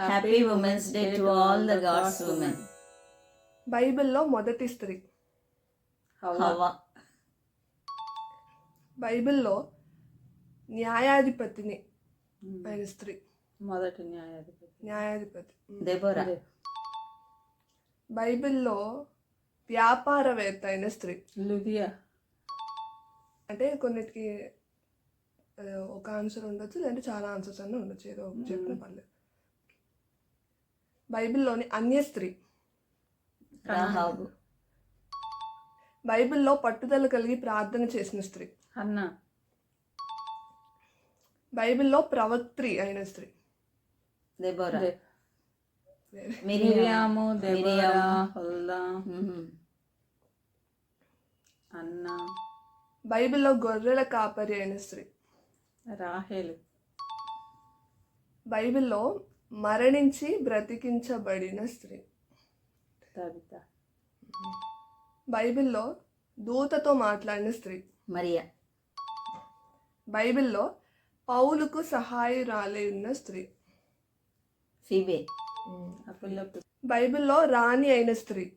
Happy women's day to all the God's women. బైబిల్లో మొదటి స్త్రీ. హవ్వ. బైబిల్లో న్యాయాధిపతిని అయిన స్త్రీ. మొదటి న్యాయాధిపతి దెబోరా. బైబిల్లో వ్యాపారవేత్త అయిన స్త్రీ. లుదియా. అంటే కొన్నిటికి ఒక ఆన్సర్ ఉండొచ్చు, లేదంటే చాలా ఆన్సర్స్ అన్నీ ఉండొచ్చు, ఏదో చెప్పిన పర్లేదు. బైబిల్లోని అన్య స్త్రీ. రాహాబు. బైబిల్లో పట్టుదల కలిగి ప్రార్థన చేసిన స్త్రీ. హన్నా. బైబిల్లో ప్రవక్త్రి అయిన స్త్రీ. దెబోరా. మిరియాము, దెబోరా, హుల్దా, అన్నా. బైబిల్లో గొర్రెల కాపరి అయిన స్త్రీ. రాహేలు. బైబిల్లో మరణించి బ్రతికించబడిన స్త్రీ. తబిత. బైబిల్లో దూతతో మాట్లాడిన స్త్రీ. మరియా. బైబిల్లో పౌలుకు సహాయురాలై ఉన్న స్త్రీ. ఫీబే. అపుల్ల. బైబిల్లో రాణి అయిన స్త్రీ.